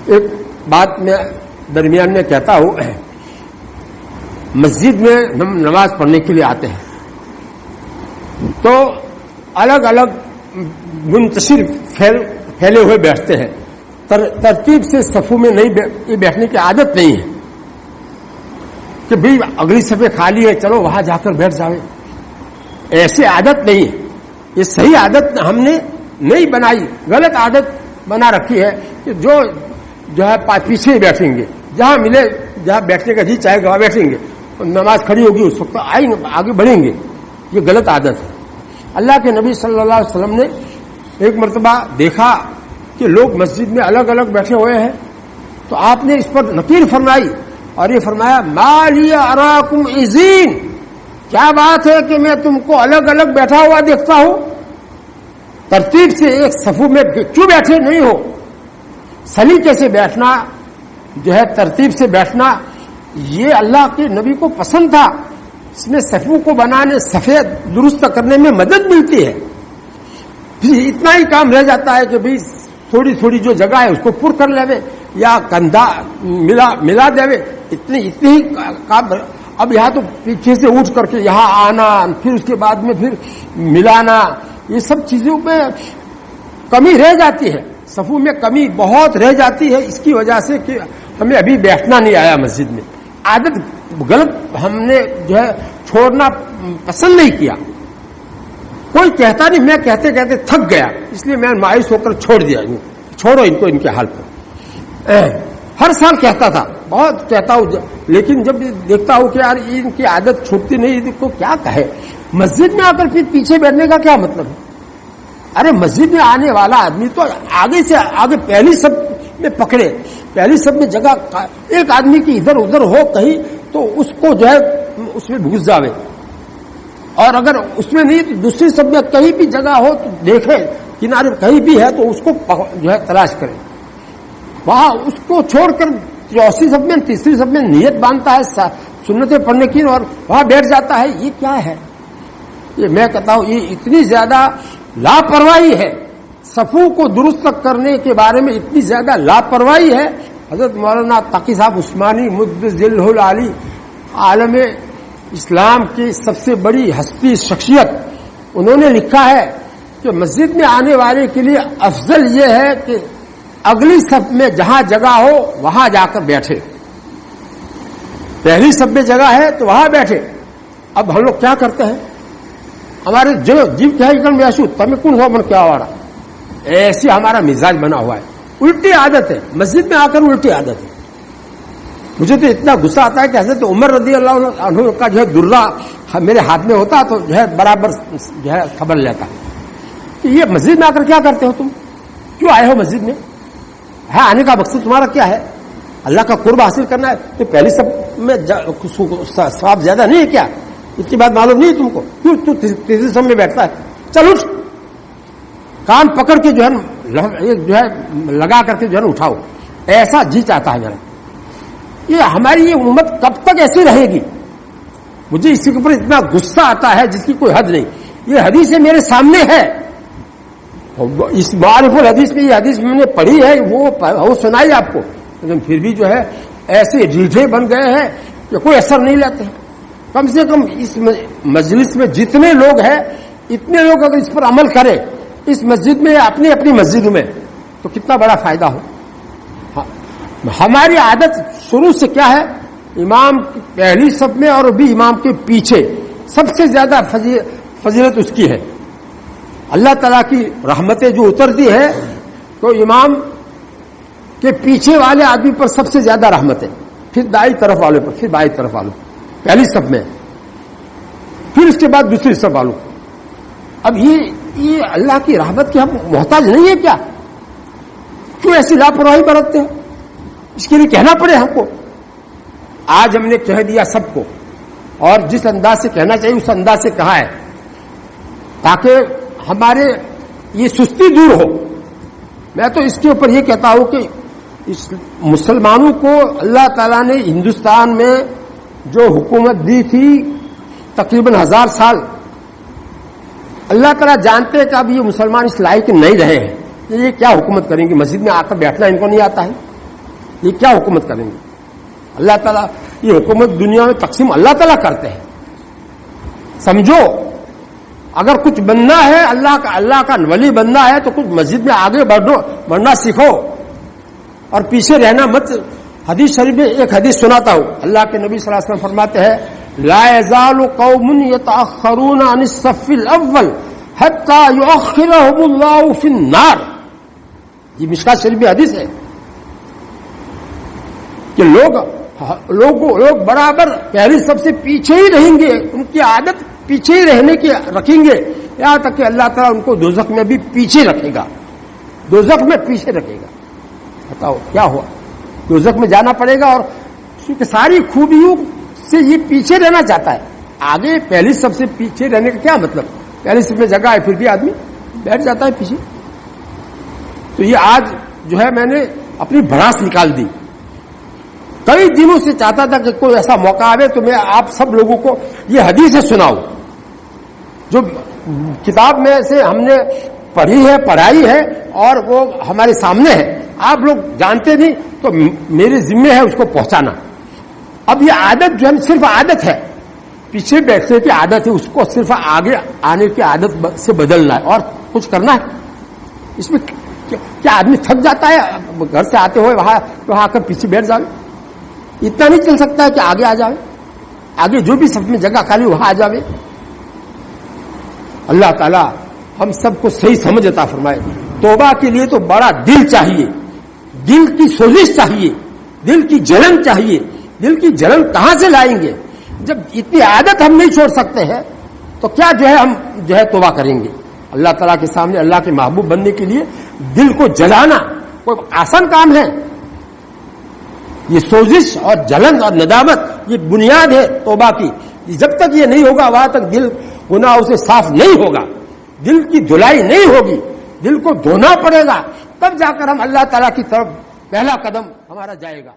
ایک بات میں درمیان میں کہتا ہوں، مسجد میں ہم نماز پڑھنے کے لیے آتے ہیں تو الگ الگ منتشر پھیلے ہوئے بیٹھتے ہیں، ترتیب سے صفوں میں نہیں بیٹھنے کی عادت نہیں ہے کہ بھئی اگلی صفیں خالی ہے چلو وہاں جا کر بیٹھ جاؤ، ایسی عادت نہیں ہے. یہ صحیح عادت ہم نے نہیں بنائی، غلط عادت بنا رکھی ہے کہ جو ہے پیچھے ہی بیٹھیں گے، جہاں ملے جہاں بیٹھنے کا جی چاہے گا وہاں بیٹھیں گے، نماز کھڑی ہوگی اس وقت آگے بڑھیں گے. یہ غلط عادت ہے. اللہ کے نبی صلی اللہ علیہ وسلم نے ایک مرتبہ دیکھا کہ لوگ مسجد میں الگ الگ بیٹھے ہوئے ہیں تو آپ نے اس پر نکیر فرمائی اور یہ فرمایا ما لی اراکم عزین، کیا بات ہے کہ میں تم کو الگ الگ بیٹھا ہوا دیکھتا ہوں، ترتیب سے ایک صفوں میں کیوں بیٹھے نہیں ہو؟ سلیقے سے بیٹھنا جو ہے، ترتیب سے بیٹھنا، یہ اللہ کے نبی کو پسند تھا. اس میں صفوں کو بنانے، صفیں درست کرنے میں مدد ملتی ہے. پھر اتنا ہی کام رہ جاتا ہے کہ بھئی تھوڑی تھوڑی جو جگہ ہے اس کو پر کر لے یا کندھا ملا دے، اتنی ہی کام. اب یہاں تو پیچھے سے اٹھ کر کے یہاں آنا، پھر اس کے بعد میں پھر ملانا، یہ سب چیزوں میں کمی رہ جاتی ہے، صفوں میں کمی بہت رہ جاتی ہے. اس کی وجہ سے کہ ہمیں ابھی بیٹھنا نہیں آیا مسجد میں، عادت غلط ہم نے جو ہے چھوڑنا پسند نہیں کیا. کوئی کہتا نہیں، میں کہتے کہتے تھک گیا اس لیے میں مایوس ہو کر چھوڑ دیا، چھوڑو ان کو ان کے حال پر. ہر سال کہتا تھا، بہت کہتا ہوں، لیکن جب دیکھتا ہوں کہ یار ان کی عادت چھوٹتی نہیں، ان کو کیا کہے. مسجد میں آ کر پھر پیچھے بیٹھنے کا کیا مطلب ہے؟ ارے مسجد میں آنے والا آدمی تو آگے سے آگے پہلی سب میں پکڑے، پہلی سب میں جگہ، ایک آدمی کی ادھر ادھر ہو کہیں تو اس کو جو ہے اس میں گھس جاوے، اور اگر اس میں نہیں تو دوسری سب میں کہیں بھی جگہ ہو تو دیکھے، کنارے کہیں بھی ہے تو اس کو جو ہے تلاش کرے. وہاں اس کو چھوڑ کر چوتھی سب میں تیسری سب میں نیت باندھتا ہے سنتیں پڑھنے کی اور وہاں بیٹھ جاتا ہے. یہ کیا ہے؟ یہ میں کہتا ہوں یہ اتنی زیادہ لاپرواہی ہے، صفوں کو درست کرنے کے بارے میں اتنی زیادہ لاپرواہی ہے. حضرت مولانا تقی صاحب عثمانی مدظلہ العالی، عالم اسلام کی سب سے بڑی ہستی شخصیت، انہوں نے لکھا ہے کہ مسجد میں آنے والے کے لیے افضل یہ ہے کہ اگلی صف میں جہاں جگہ ہو وہاں جا کر بیٹھے. پہلی صف میں جگہ ہے تو وہاں بیٹھے. اب ہم لوگ کیا کرتے ہیں؟ ہمارے جیو کیا ایسو تمہیں کون ہوا من کیا ہو رہا، ایسی ہمارا مزاج بنا ہوا ہے. الٹی عادت ہے، مسجد میں آ کر الٹی عادت ہے. مجھے تو اتنا غصہ آتا ہے کہ حضرت عمر رضی اللہ عنہ کا جو ہے درہ میرے ہاتھ میں ہوتا تو جو ہے برابر جو ہے خبر لیتا کہ یہ مسجد میں آ کر کیا کرتے ہو، تم کیوں آئے ہو مسجد میں؟ ہے آنے کا مقصد تمہارا کیا ہے؟ اللہ کا قرب حاصل کرنا ہے. تو پہلی سب میں ثواب زیادہ نہیں ہے کیا؟ اتنی بات معلوم نہیں تم کو؟ کیوں تو تیسری سب میں بیٹھتا ہے؟ چل اٹھ، کان پکڑ کے جو ہے لگا کر کے جو ہے نا اٹھاؤ. ایسا جی چاہتا ہے میرا. یہ ہماری یہ امت کب تک ایسی رہے گی؟ مجھے اسی کے اوپر اتنا غصہ آتا ہے جس کی کوئی حد نہیں. یہ حدیث میرے سامنے ہے، اس معارف الحدیث میں یہ حدیث میں نے پڑھی ہے، وہ سنائی آپ کو، لیکن پھر بھی جو ہے ایسے ڈھیٹھے بن گئے ہیں کہ کوئی اثر نہیں لیتے. کم سے کم اس مجلس میں جتنے لوگ ہیں اتنے لوگ اگر اس پر عمل کریں اس مسجد میں یا اپنی اپنی مسجد میں تو کتنا بڑا فائدہ ہو. ہماری عادت شروع سے کیا ہے؟ امام کی پہلی صف میں اور بھی امام کے پیچھے سب سے زیادہ فضیلت اس کی ہے. اللہ تعالیٰ کی رحمتیں جو اترتی ہے تو امام کے پیچھے والے آدمی پر سب سے زیادہ رحمت ہے، پھر دائیں طرف والے پر، پھر بائیں طرف والوں، پہلی صف میں، پھر اس کے بعد دوسری صف والوں. اب یہ اللہ کی رحمت کے ہم محتاج نہیں ہے کیا؟ کیوں ایسی لاپرواہی برتتے ہیں؟ اس کے لیے کہنا پڑے ہم کو. آج ہم نے کہہ دیا سب کو، اور جس انداز سے کہنا چاہیے اس انداز سے کہا ہے تاکہ ہمارے یہ سستی دور ہو. میں تو اس کے اوپر یہ کہتا ہوں کہ اس مسلمانوں کو اللہ تعالیٰ نے ہندوستان میں جو حکومت دی تھی تقریباً 1000 سال، اللہ تعالیٰ جانتے ہیں کہ اب یہ مسلمان اس لائق نہیں رہے ہیں. یہ کیا حکومت کریں گے؟ مسجد میں آ کر بیٹھنا ان کو نہیں آتا ہے. یہ کیا حکومت کریں گے؟ اللہ تعالیٰ یہ حکومت دنیا میں تقسیم اللہ تعالیٰ کرتے ہیں. سمجھو اگر کچھ بننا ہے اللہ کا ولی بننا ہے تو کچھ مسجد میں آگے بڑھنا سیکھو اور پیچھے رہنا مت. حدیث شریف میں ایک حدیث سناتا ہوں. اللہ کے نبی صلی اللہ علیہ وسلم فرماتے ہیں لا يزال قوم يتأخرون عن الصف الاول حتى يؤخرهم الله في النار. یہ مشکات شریف میں حدیث ہے کہ لوگ برابر پہلی سب سے پیچھے ہی رہیں گے. ان کی عادت پیچھے ہی رہنے کی رکھیں گے یہاں تک کہ اللہ تعالیٰ ان کو دوزخ میں بھی پیچھے رکھے گا. دوزخ میں پیچھے رکھے گا. بتاؤ کیا ہوا؟ دوزخ میں جانا پڑے گا اور اس کی ساری خوبیوں سے یہ پیچھے رہنا چاہتا ہے. آگے پہلی سب سے پیچھے رہنے کا کیا مطلب؟ پہلی سب میں جگہ ہے پھر بھی آدمی بیٹھ جاتا ہے پیچھے. تو یہ آج جو ہے میں نے اپنی بھڑاس نکال دی. کئی دنوں سے چاہتا تھا کہ کوئی ایسا موقع آئے تو میں آپ سب لوگوں کو یہ حدیث سناؤں جو کتاب میں سے ہم نے پڑھی ہے پڑھائی ہے اور وہ ہمارے سامنے ہے. آپ لوگ جانتے نہیں تو میرے ذمہ ہے اس کو پہنچانا. اب یہ عادت جو ہے صرف عادت ہے, پیچھے بیٹھنے کی عادت ہے, اس کو صرف آگے آنے کی عادت سے بدلنا ہے اور کچھ کرنا ہے. اس میں کیا آدمی تھک جاتا ہے گھر سے آتے ہوئے وہاں آ کر پیچھے بیٹھ جائے؟ اتنا نہیں چل سکتا ہے کہ آگے آ جائے, آگے جو بھی صف میں جگہ خالی وہاں آ جائے. اللہ تعالیٰ ہم سب کو صحیح سمجھ عطا فرمائے. توبہ کے لیے تو بڑا دل چاہیے, دل کی سوزش چاہیے, دل کی جلن چاہیے. دل کی جلن کہاں سے لائیں گے جب اتنی عادت ہم نہیں چھوڑ سکتے ہیں؟ تو کیا جو ہے ہم جو ہے توبہ کریں گے؟ اللہ تعالیٰ کے سامنے اللہ کے محبوب بننے کے لیے دل کو جلانا کوئی آسان کام ہے؟ یہ سوزش اور جلن اور ندامت یہ بنیاد ہے توبہ کی. جب تک یہ نہیں ہوگا وہاں تک دل گناہوں سے صاف نہیں ہوگا, دل کی دھلائی نہیں ہوگی, دل کو دھونا پڑے گا, تب جا کر ہم اللہ تعالیٰ کی طرف پہلا قدم ہمارا جائے گا.